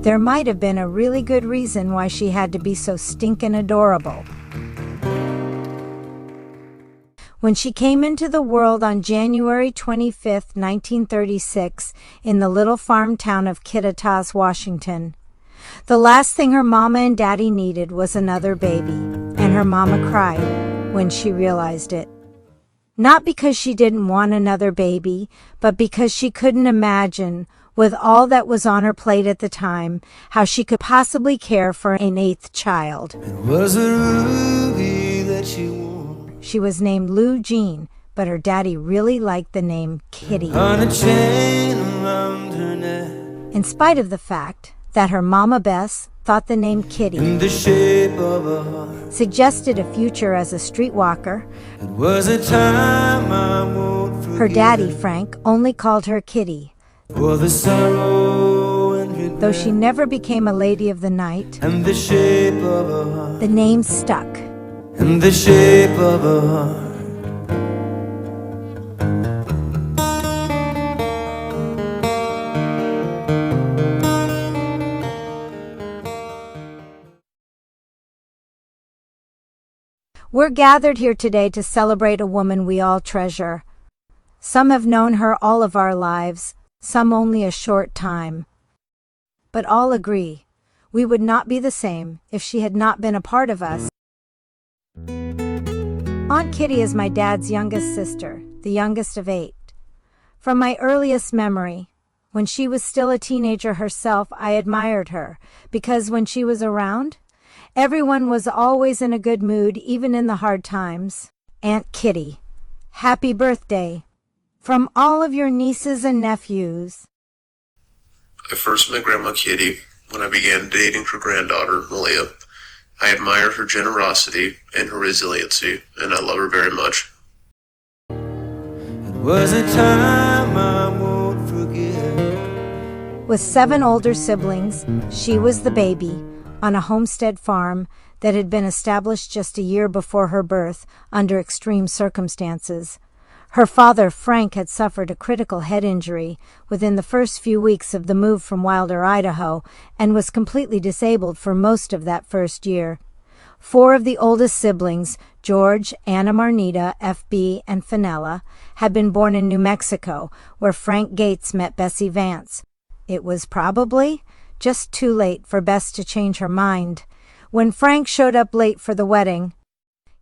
There might have been a really good reason why she had to be so stinkin' adorable. When she came into the world on January 25, 1936, in the little farm town of Kittitas, Washington, the last thing her mama and daddy needed was another baby, and her mama cried when she realized it. Not because she didn't want another baby, but because she couldn't imagine, with all that was on her plate at the time, how she could possibly care for an eighth child. It was a ruby that she wore. She was named Lou Jean, but her daddy really liked the name Kitty. On a chain around her neck. In spite of the fact that her mama Bess thought the name Kitty In the shape of a heart. suggested a future as a streetwalker, It was a time I won't forget. her daddy, Frank, only called her Kitty. For the sorrow and regret. Though she never became a lady of the night, And the shape of a heart. the name stuck. In the shape of a heart. We're gathered here today to celebrate a woman we all treasure. Some have known her all of our lives, some only a short time. But all agree, we would not be the same if she had not been a part of us. Aunt Kitty is my dad's youngest sister, the youngest of 8. From my earliest memory, when she was still a teenager herself, I admired her, because when she was around, everyone was always in a good mood, even in the hard times. Aunt Kitty, happy birthday. From all of your nieces and nephews. I first met Grandma Kitty when I began dating her granddaughter, Malia. I admire her generosity and her resiliency, and I love her very much. It was a time I won't forget. With 7 older siblings, she was the baby on a homestead farm that had been established just a year before her birth under extreme circumstances. Her father, Frank, had suffered a critical head injury within the first few weeks of the move from Wilder, Idaho, and was completely disabled for most of that first year. 4 of the oldest siblings, George, Anna Marnita, F.B., and Fenella, had been born in New Mexico, where Frank Gates met Bessie Vance. It was probably just too late for Bess to change her mind. When Frank showed up late for the wedding,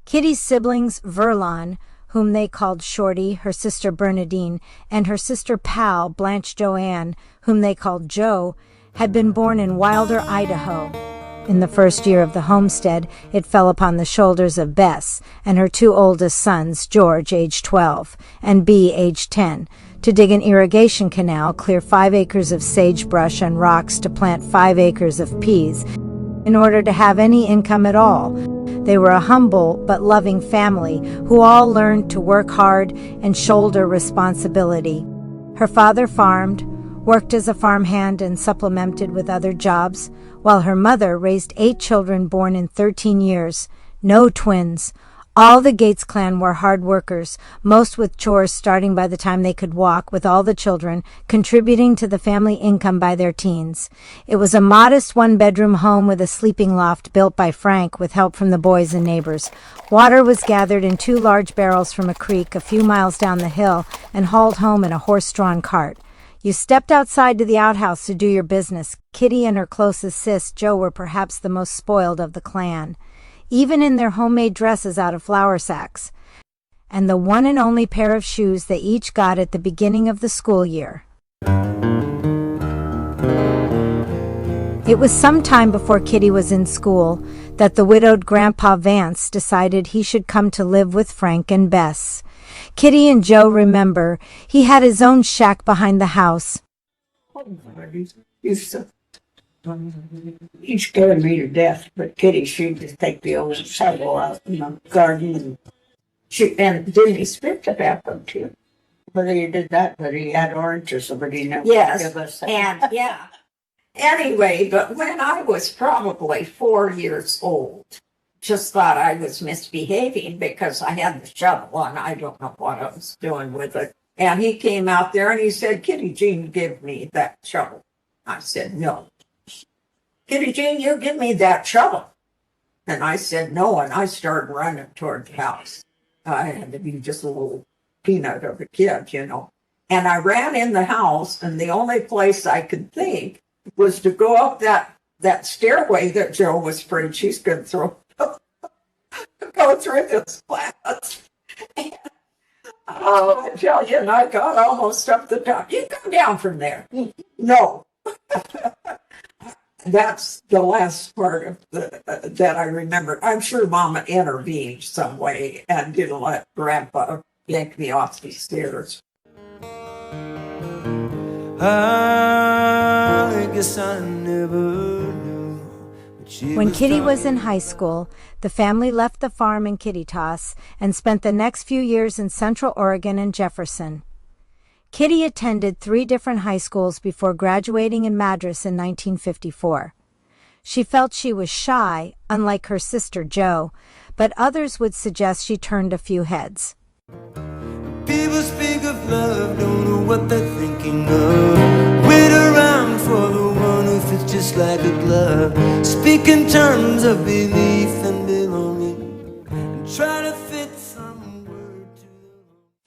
Kitty's siblings, Verlon, whom they called Shorty, her sister Bernadine, and her sister Pal, Blanche Joanne, whom they called Joe, had been born in Wilder, Idaho. In the first year of the homestead, it fell upon the shoulders of Bess and her 2 oldest sons, George, age 12, and B, age 10, to dig an irrigation canal, clear 5 acres of sagebrush and rocks to plant 5 acres of peas, in order to have any income at all. They were a humble but loving family who all learned to work hard and shoulder responsibility. Her father farmed, worked as a farmhand, and supplemented with other jobs, while her mother raised 8 children born in 13 years, no twins. All the Gates clan were hard workers, most with chores starting by the time they could walk, with all the children contributing to the family income by their teens. It was a modest 1-bedroom home with a sleeping loft built by Frank with help from the boys and neighbors. Water was gathered in 2 large barrels from a creek a few miles down the hill and hauled home in a horse-drawn cart. You stepped outside to the outhouse to do your business. Kitty and her closest sis, Joe, were perhaps the most spoiled of the clan, even in their homemade dresses out of flour sacks, and the one and only pair of shoes they each got at the beginning of the school year. It was some time before Kitty was in school that the widowed Grandpa Vance decided he should come to live with Frank and Bess. Kitty and Joe remember he had his own shack behind the house. He scared me to death, but Kitty, she'd just take the old shovel out in the garden, and didn't he spit tobacco too? But he did that, but he had oranges, but he never gave us that. And yeah. Anyway, but when I was probably 4 years old, just thought I was misbehaving because I had the shovel and I don't know what I was doing with it. And he came out there and he said, "Kitty Jean, give me that shovel." I said, "No." Kitty Jean, you give me that shovel. And I said no, and I started running toward the house. I had to be just a little peanut of a kid, you know. And I ran in the house, and the only place I could think was to go up that stairway that Joe was afraid she's going to go through this class. Oh, I tell you, and I got almost up the top. You come down from there. No. That's the last part of that I remember. I'm sure Mama intervened some way and didn't let Grandpa yank me off the stairs. I guess I never knew. When Kitty was in high school, the family left the farm in Kittitas and spent the next few years in Central Oregon and Jefferson. Kitty attended 3 different high schools before graduating in Madras in 1954. She felt she was shy, unlike her sister Jo, but others would suggest she turned a few heads. People speak of love, don't know what they're thinking of. Wait around for the one who fits just like a glove. Speak in terms of belief and belonging, and try to fit some word to the...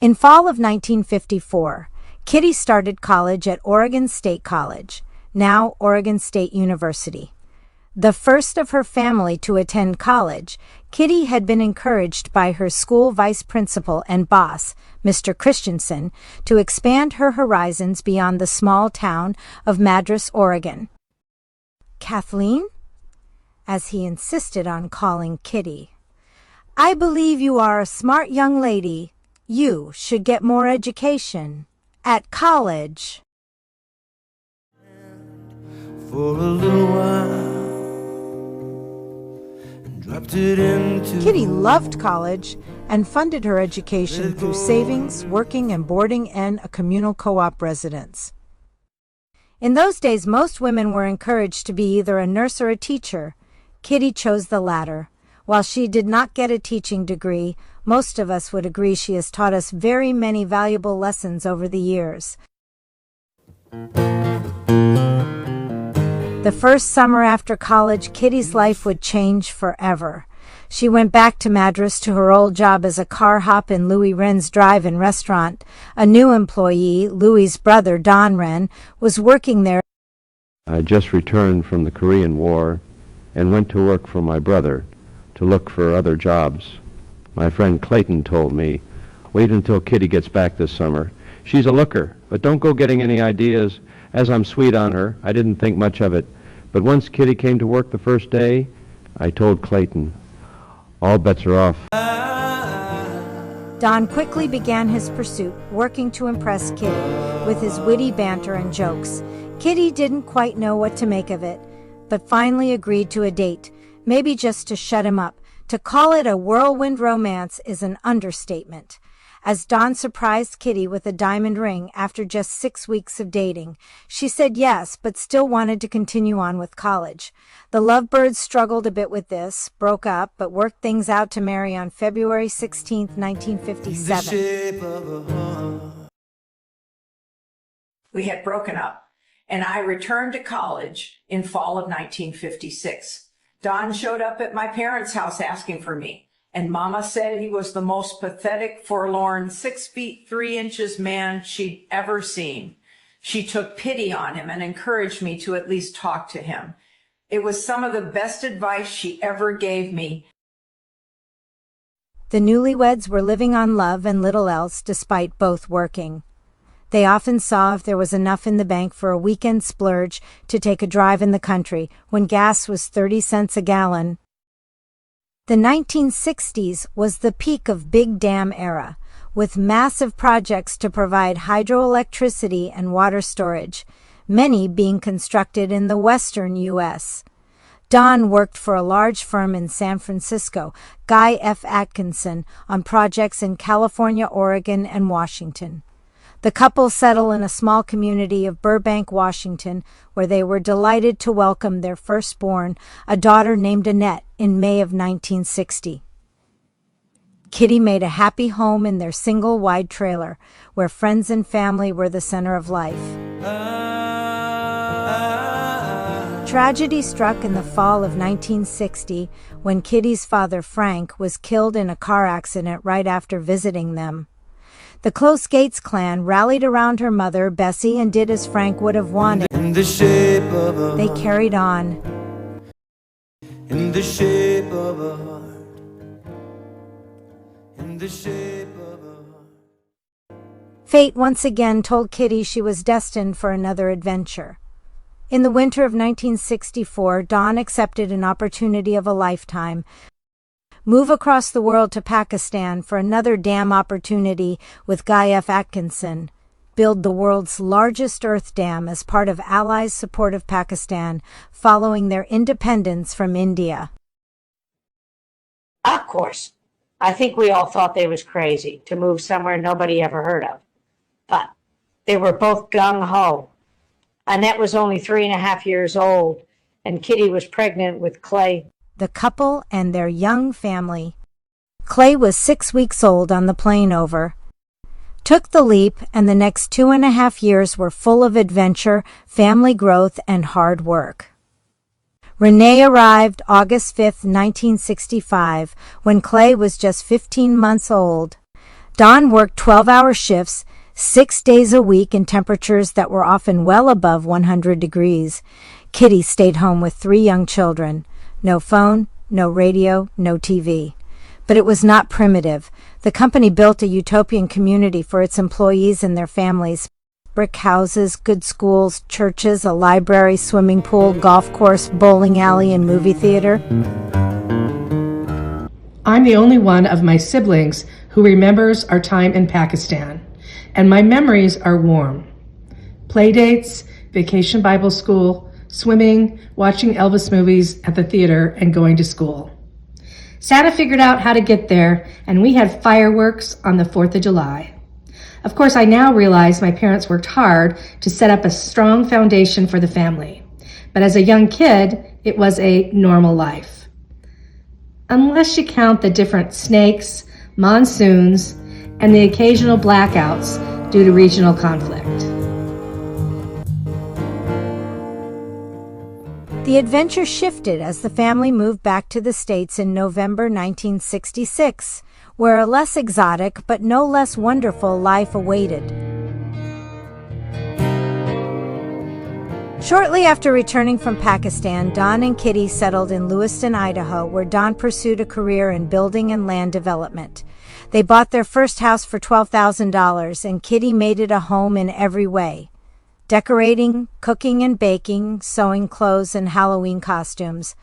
In fall of 1954, Kitty started college at Oregon State College, now Oregon State University. The first of her family to attend college, Kitty had been encouraged by her school vice principal and boss, Mr. Christensen, to expand her horizons beyond the small town of Madras, Oregon. Kathleen? As he insisted on calling Kitty. I believe you are a smart young lady. You should get more education. At college. For a little while. Kitty loved college and funded her education through savings, working and boarding in a communal co-op residence. In those days, most women were encouraged to be either a nurse or a teacher. Kitty chose the latter. While she did not get a teaching degree, most of us would agree she has taught us very many valuable lessons over the years. The first summer after college, Kitty's life would change forever. She went back to Madras to her old job as a car hop in Louis Wren's drive-in restaurant. A new employee, Louis's brother, Don Wren, was working there. I just returned from the Korean War and went to work for my brother to look for other jobs. My friend Clayton told me, wait until Kitty gets back this summer. She's a looker, but don't go getting any ideas. As I'm sweet on her, I didn't think much of it. But once Kitty came to work the first day, I told Clayton, all bets are off. Don quickly began his pursuit, working to impress Kitty with his witty banter and jokes. Kitty didn't quite know what to make of it, but finally agreed to a date, maybe just to shut him up. To call it a whirlwind romance is an understatement. As Don surprised Kitty with a diamond ring after just 6 weeks of dating, she said yes, but still wanted to continue on with college. The lovebirds struggled a bit with this, broke up, but worked things out to marry on February 16, 1957. We had broken up, and I returned to college in fall of 1956. Don showed up at my parents' house asking for me. And Mama said he was the most pathetic, forlorn, 6 feet 3 inches man she'd ever seen. She took pity on him and encouraged me to at least talk to him. It was some of the best advice she ever gave me. The newlyweds were living on love and little else despite both working. They often saw if there was enough in the bank for a weekend splurge to take a drive in the country when gas was 30 cents a gallon. The 1960s was the peak of big dam era, with massive projects to provide hydroelectricity and water storage, many being constructed in the western U.S. Don worked for a large firm in San Francisco, Guy F. Atkinson, on projects in California, Oregon, and Washington. The couple settled in a small community of Burbank, Washington, where they were delighted to welcome their firstborn, a daughter named Annette, in May of 1960. Kitty made a happy home in their single wide trailer, where friends and family were the center of life. Tragedy struck in the fall of 1960 when Kitty's father, Frank, was killed in a car accident right after visiting them. The Close Gates clan rallied around her mother, Bessie, and did as Frank would have wanted. In the shape of a They heart, carried on. in the shape of a heart, in the shape of a heart. Fate once again told Kitty she was destined for another adventure. In the winter of 1964, Dawn accepted an opportunity of a lifetime. Move across the world to Pakistan for another dam opportunity with Guy F. Atkinson. Build the world's largest earth dam as part of Allies' support of Pakistan following their independence from India. Of course, I think we all thought they was crazy to move somewhere nobody ever heard of. But they were both gung-ho. Annette was only 3.5 years old, and Kitty was pregnant with Clay. The couple and their young family. Clay was 6 weeks old on the plane over. Took the leap, and the next 2.5 years were full of adventure, family growth, and hard work. Renee arrived August 5, 1965, when Clay was just 15 months old. Dawn worked 12-hour shifts, 6 days a week in temperatures that were often well above 100 degrees. Kitty stayed home with 3 young children. No phone, no radio, no TV. But it was not primitive. The company built a utopian community for its employees and their families. Brick houses, good schools, churches, a library, swimming pool, golf course, bowling alley, and movie theater. I'm the only one of my siblings who remembers our time in Pakistan, and my memories are warm. Playdates, vacation Bible school, swimming, watching Elvis movies at the theater, and going to school. Santa figured out how to get there, and we had fireworks on the 4th of July. Of course, I now realize my parents worked hard to set up a strong foundation for the family. But as a young kid, it was a normal life. Unless you count the different snakes, monsoons, and the occasional blackouts due to regional conflict. The adventure shifted as the family moved back to the States in November 1966, where a less exotic but no less wonderful life awaited. Shortly after returning from Pakistan, Dawn and Kitty settled in Lewiston, Idaho, where Dawn pursued a career in building and land development. They bought their first house for $12,000, and Kitty made it a home in every way. Decorating, cooking and baking, sewing clothes and Halloween costumes.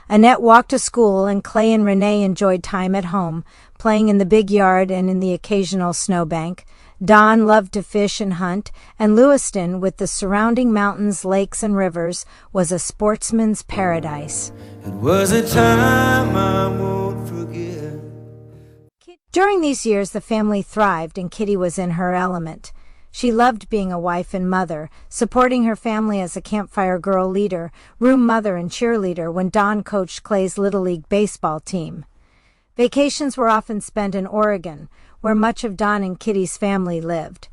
Annette walked to school, and Clay and Renee enjoyed time at home, playing in the big yard and in the occasional snowbank. Dawn loved to fish and hunt, and Lewiston, with the surrounding mountains, lakes, and rivers, was a sportsman's paradise. It was a time I won't forget. During these years, the family thrived, and Kitty was in her element. She loved being a wife and mother, supporting her family as a campfire girl leader, room mother, and cheerleader when Dawn coached Clay's Little League baseball team. Vacations were often spent in Oregon, where much of Dawn and Kitty's family lived.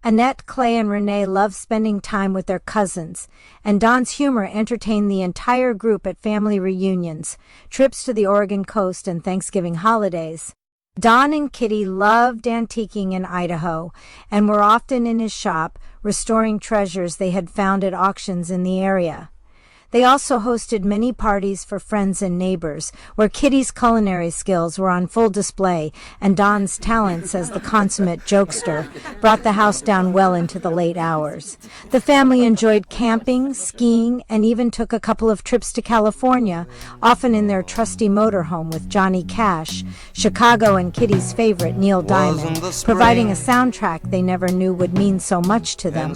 Annette, Clay, and Renee loved spending time with their cousins, and Dawn's humor entertained the entire group at family reunions, trips to the Oregon coast, and Thanksgiving holidays. Dawn and Kitty loved antiquing in Idaho and were often in his shop, restoring treasures they had found at auctions in the area. They also hosted many parties for friends and neighbors, where Kitty's culinary skills were on full display, and Dawn's talents as the consummate jokester brought the house down well into the late hours. The family enjoyed camping, skiing, and even took a couple of trips to California, often in their trusty motorhome with Johnny Cash, Chicago and Kitty's favorite Neil Diamond, providing a soundtrack they never knew would mean so much to them.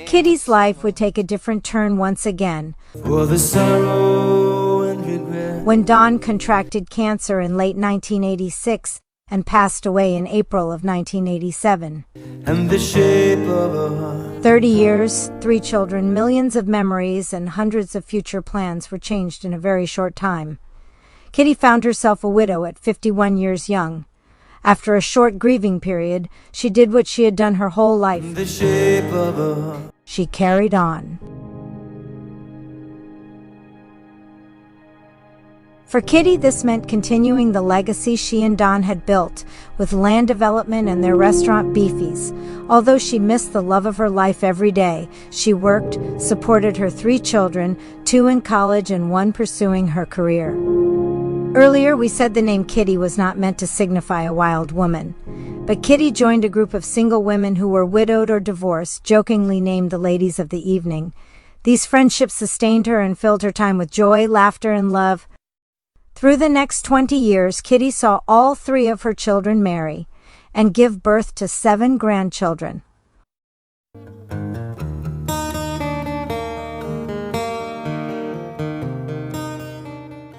Kitty's life would take a different turn once again, For the sorrow and regret. when Dawn contracted cancer in late 1986 and passed away in April of 1987. And the shape of a heart. 30 years, 3 children, millions of memories, and hundreds of future plans were changed in a very short time. Kitty found herself a widow at 51 years young. After a short grieving period, she did what she had done her whole life. The shape of a heart. She carried on. For Kitty, this meant continuing the legacy she and Don had built with land development and their restaurant Beefy's. Although she missed the love of her life every day, she worked, supported her 3 children, 2 in college and 1 pursuing her career. Earlier, we said the name Kitty was not meant to signify a wild woman. But Kitty joined a group of single women who were widowed or divorced, jokingly named the Ladies of the Evening. These friendships sustained her and filled her time with joy, laughter, and love. Through the next 20 years, Kitty saw all 3 of her children marry and give birth to 7 grandchildren.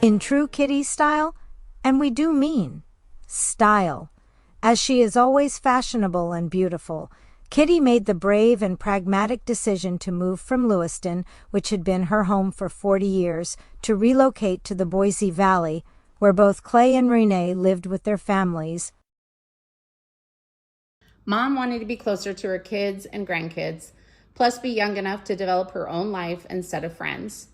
In true Kitty style, and we do mean style, as she is always fashionable and beautiful, Kitty made the brave and pragmatic decision to move from Lewiston, which had been her home for 40 years, to relocate to the Boise Valley, where both Clay and Renee lived with their families. Mom wanted to be closer to her kids and grandkids, plus be young enough to develop her own life and set of friends.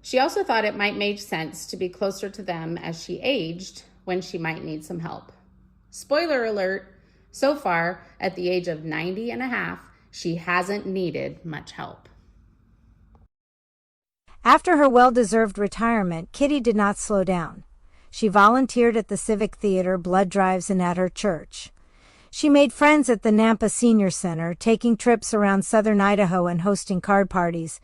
She also thought it might make sense to be closer to them as she aged, when she might need some help. Spoiler alert, so far, at the age of 90 and a half, she hasn't needed much help. After her well-deserved retirement, Kitty did not slow down. She volunteered at the Civic Theater, blood drives, and at her church. She made friends at the Nampa Senior Center, taking trips around southern Idaho and hosting card parties.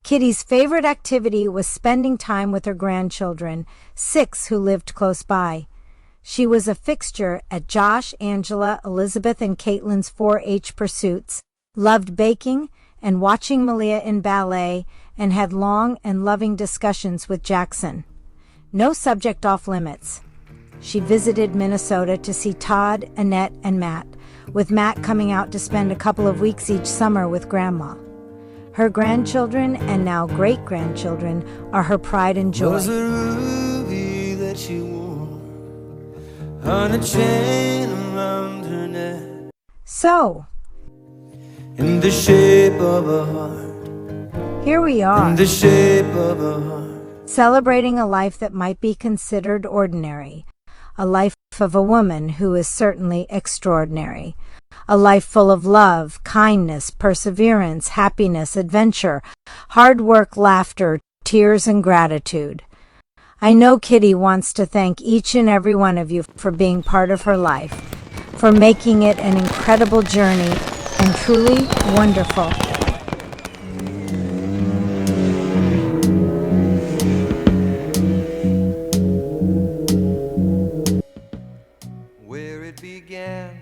Kitty's favorite activity was spending time with her grandchildren, 6 who lived close by. She was a fixture at Josh, Angela, Elizabeth, and Caitlin's 4-H pursuits, loved baking and watching Malia in ballet, and had long and loving discussions with Jackson. No subject off limits. She visited Minnesota to see Todd, Annette, and Matt, with Matt coming out to spend a couple of weeks each summer with Grandma. Her grandchildren, and now great-grandchildren, are her pride and joy. Was a ruby that she wore on a chain around her neck, So, in the shape of a heart, here we are, in the shape of a heart. celebrating a life that might be considered ordinary, a life of a woman who is certainly extraordinary, a life full of love, kindness, perseverance, happiness, adventure, hard work, laughter, tears, and gratitude. I know Kitty wants to thank each and every one of you for being part of her life, for making it an incredible journey and truly wonderful. Where it began,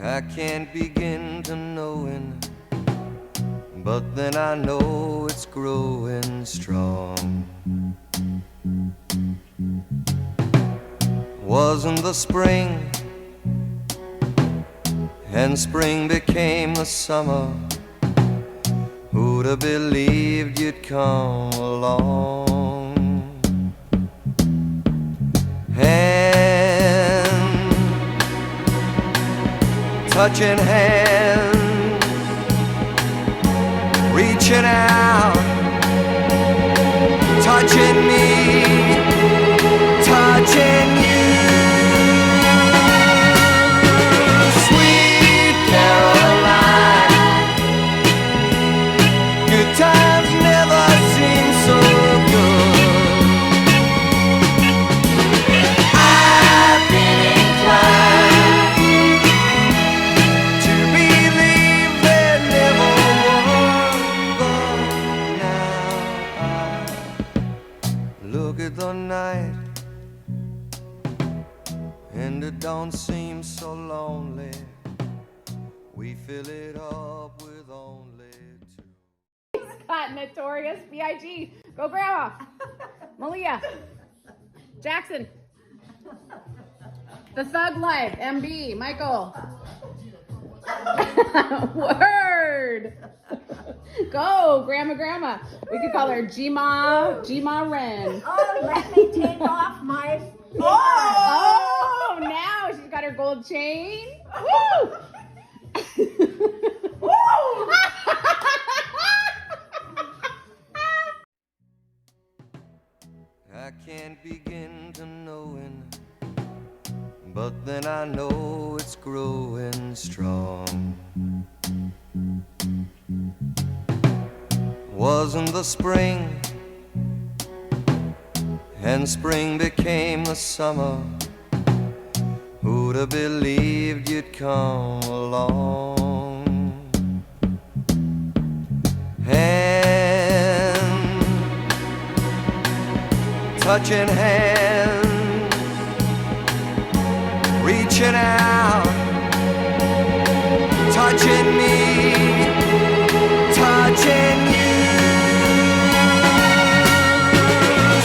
I can't begin to knowing, but then I know it's growing strong. Wasn't the spring, and spring became the summer. Who'd have believed you'd come along? Hand touching hands, reaching out, touching me, touching you. Sweet Caroline, good times never seem so good. I've been inclined to believe there never was, but now I look at the night and it don't seem so lonely. We fill it up with only 2. Scott, Notorious, B.I.G. Go Grandma. Malia. Jackson. The Thug Life, M.B. Michael. Word. Go, Grandma. We could call her G-Ma Ren. Oh, let me take off my... Oh, now she's got her gold chain. Woo! can't begin to knowing, but then I know it's growing strong. Wasn't the spring, and spring became the summer. Who'd have believed you'd come along? Hand, touching hands, reaching out, touching me, touching you.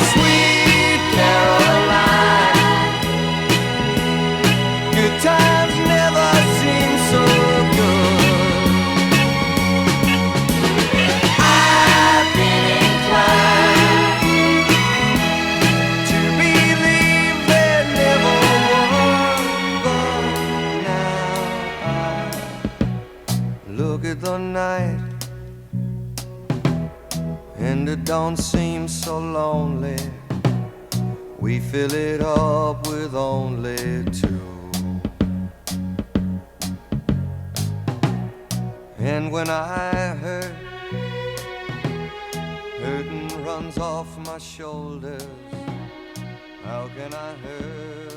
Sweet Caroline, good times never seem so good. I've been inclined to believe there never was, but now I look at the night and it don't seem so lonely. We fill it up with only two. And when I hurt, hurting runs off my shoulders. How can I hurt